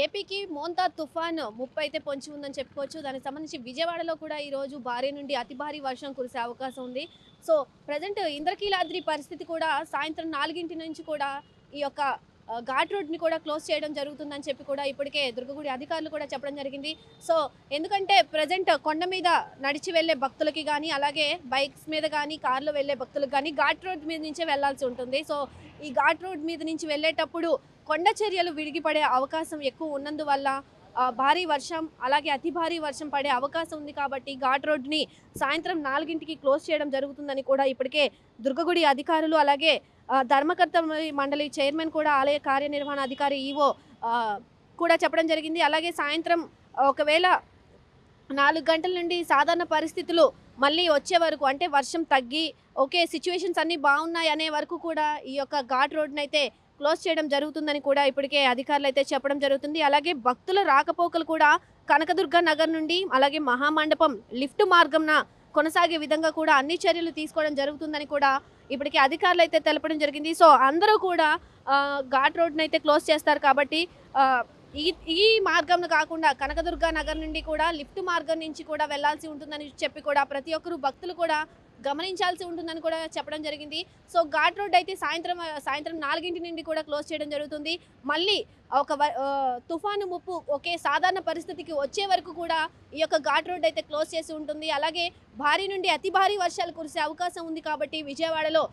ఏపీకి మోంతా తుఫాను ముప్పు అయితే పొంచి ఉందని చెప్పుకోవచ్చు. దానికి సంబంధించి విజయవాడలో కూడా ఈరోజు భారీ నుండి అతి భారీ వర్షం కురిసే అవకాశం ఉంది. సో, ప్రెజెంట్ ఇంద్రకీలాద్రి పరిస్థితి కూడా సాయంత్రం 4 నుంచి కూడా ఈ యొక్క ఘాట్ రోడ్‌ని కూడా క్లోజ్ చేయడం జరుగుతుందని చెప్పి కూడా ఇప్పటికే దుర్గగుడి అధికారులు కూడా చెప్పడం జరిగింది. సో, ఎందుకంటే ప్రెజెంట్ కొండ మీద నడిచి వెళ్ళే భక్తులకి గానీ, అలాగే బైక్స్ మీద గానీ, కార్‌లో వెళ్ళే భక్తులకు గానీ ఘాట్ రోడ్ మీద నుంచే వెళ్ళాల్సి ఉంటుంది. సో, ఈ ఘాట్ రోడ్ మీద నుంచి వెళ్ళేటప్పుడు కొండ చర్యలు విరిగిపడే అవకాశం ఎక్కువ ఉన్నందువల్ల భారీ వర్షం అలాగే అతి భారీ వర్షం పడే అవకాశం ఉంది కాబట్టి ఘాట్ రోడ్‌ని సాయంత్రం 4కి క్లోజ్ చేయడం జరుగుతుందని కూడా ఇప్పటికే దుర్గగుడి అధికారులు అలాగే ధర్మకర్త మండలి చైర్మన్ కూడా ఆలయ కార్యనిర్వహణ అధికారి ఈవో కూడా చెప్పడం జరిగింది. అలాగే సాయంత్రం ఒకవేళ 4 గంటల నుండి సాధారణ పరిస్థితులు మళ్ళీ వచ్చే వరకు అంటే వర్షం తగ్గి ఓకే సిచ్యువేషన్స్ అన్నీ బాగున్నాయి అనే వరకు కూడా ఈ యొక్క ఘాట్ రోడ్‌నైతే క్లోజ్ చేయడం జరుగుతుందని కూడా ఇప్పటికే అధికారులు అయితే చెప్పడం జరుగుతుంది. అలాగే భక్తుల రాకపోకలు కూడా కనకదుర్గ నగర్ నుండి అలాగే మహామండపం లిఫ్ట్ మార్గంన కొనసాగే విధంగా కూడా అన్ని చర్యలు తీసుకోవడం జరుగుతుందని కూడా ఇప్పటికే అధికారులు అయితే తెలపడం జరిగింది. సో అందరూ కూడా ఘాట్ రోడ్ని అయితే క్లోజ్ చేస్తారు కాబట్టి ఈ ఈ మార్గంను కాకుండా కనకదుర్గ నగర్ నుండి కూడా లిఫ్ట్ మార్గం నుంచి కూడా వెళ్లాల్సి ఉంటుందని చెప్పి కూడా ప్రతి ఒక్కరు భక్తులు కూడా గమనించాల్సి ఉంటుందని కూడా చెప్పడం జరిగింది. సో ఘాట్ రోడ్ అయితే సాయంత్రం 4 నుండి కూడా క్లోజ్ చేయడం జరుగుతుంది. మళ్ళీ ఒక తుఫాను ముప్పు ఒకే సాధారణ పరిస్థితికి వచ్చే వరకు కూడా ఈ యొక్క ఘాట్ రోడ్ అయితే క్లోజ్ చేసి ఉంటుంది. అలాగే భారీ నుండి అతి భారీ వర్షాలు కురిసే అవకాశం ఉంది కాబట్టి విజయవాడలో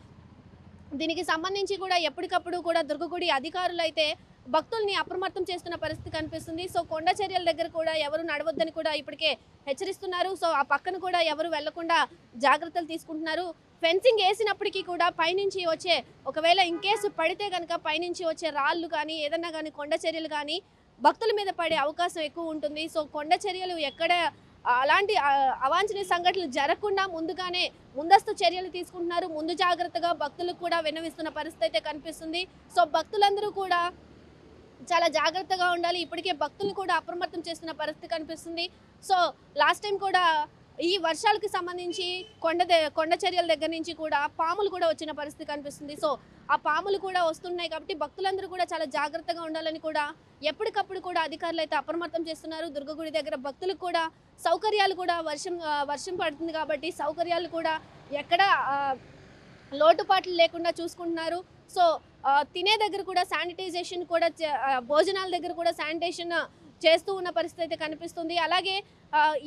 దీనికి సంబంధించి కూడా ఎప్పటికప్పుడు కూడా దుర్గగుడి అధికారులు అయితే భక్తుల్ని అప్రమత్తం చేస్తున్న పరిస్థితి కనిపిస్తుంది. సో కొండ చర్యల దగ్గర కూడా ఎవరు నడవద్దని కూడా ఇప్పటికే హెచ్చరిస్తున్నారు. సో ఆ పక్కన కూడా ఎవరు వెళ్లకుండా జాగ్రత్తలు తీసుకుంటున్నారు. ఫెన్సింగ్ వేసినప్పటికీ కూడా పైనుంచి వచ్చే ఒకవేళ ఇన్కేసు పడితే కనుక పైనుంచి వచ్చే రాళ్ళు కానీ ఏదన్నా కానీ కొండ చర్యలు కానీ భక్తుల మీద పడే అవకాశం ఎక్కువ ఉంటుంది. సో కొండ చర్యలు ఎక్కడ అలాంటి అవాంఛనీయ సంఘటనలు జరగకుండా ముందుగానే ముందస్తు చర్యలు తీసుకుంటున్నారు. ముందు జాగ్రత్తగా భక్తులకు కూడా విన్నవిస్తున్న పరిస్థితి అయితే కనిపిస్తుంది. సో భక్తులందరూ కూడా చాలా జాగ్రత్తగా ఉండాలి. ఇప్పటికే భక్తులను కూడా అప్రమత్తం చేస్తున్న పరిస్థితి కనిపిస్తుంది. సో లాస్ట్ టైం కూడా ఈ వర్షాలకు సంబంధించి కొండ చర్యల దగ్గర నుంచి కూడా పాములు కూడా వచ్చిన పరిస్థితి కనిపిస్తుంది. సో ఆ పాములు కూడా వస్తున్నాయి కాబట్టి భక్తులందరూ కూడా చాలా జాగ్రత్తగా ఉండాలని కూడా ఎప్పటికప్పుడు కూడా అధికారులు అయితే అప్రమత్తం చేస్తున్నారు. దుర్గగుడి దగ్గర భక్తులకు కూడా సౌకర్యాలు కూడా వర్షం పడుతుంది కాబట్టి సౌకర్యాలు కూడా ఎక్కడ లోటుపాట్లు లేకుండా చూసుకుంటున్నారు. సో తినే దగ్గర కూడా శానిటైజేషన్ కూడా భోజనాల దగ్గర కూడా శానిటేషన్ చేస్తూ ఉన్న పరిస్థితి అయితే కనిపిస్తుంది. అలాగే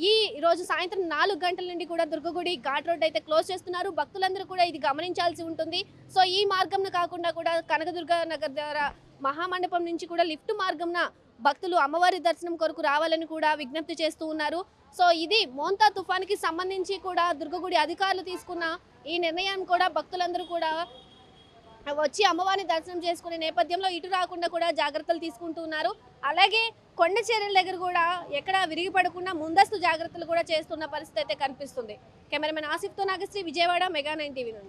ఈ రోజు సాయంత్రం 4 గంటల నుండి కూడా దుర్గగుడి ఘాట్ రోడ్ అయితే క్లోజ్ చేస్తున్నారు. భక్తులందరూ కూడా ఇది గమనించాల్సి ఉంటుంది. సో ఈ మార్గంను కాకుండా కూడా కనకదుర్గ నగర్ ద్వారా మహామండపం నుంచి కూడా లిఫ్ట్ మార్గంన భక్తులు అమ్మవారి దర్శనం కొరకు రావాలని కూడా విజ్ఞప్తి చేస్తూ ఉన్నారు. సో ఇది మోంతా తుఫాన్కి సంబంధించి కూడా దుర్గగుడి అధికారులు తీసుకున్న ఈ నిర్ణయం కూడా భక్తులందరూ కూడా వచ్చి అమ్మవారిని దర్శనం చేసుకునే నేపథ్యంలో ఇటు రాకుండా కూడా జాగ్రత్తలు తీసుకుంటూ ఉన్నారు. అలాగే కొండ చర్యల దగ్గర కూడా ఎక్కడ విరిగిపడకుండా ముందస్తు జాగ్రత్తలు కూడా చేస్తున్న పరిస్థితి అయితే కనిపిస్తుంది. కెమెరామెన్ ఆసిఫ్తో నాగశ్రీ, విజయవాడ, మెగా 9 టీవీ నుండి.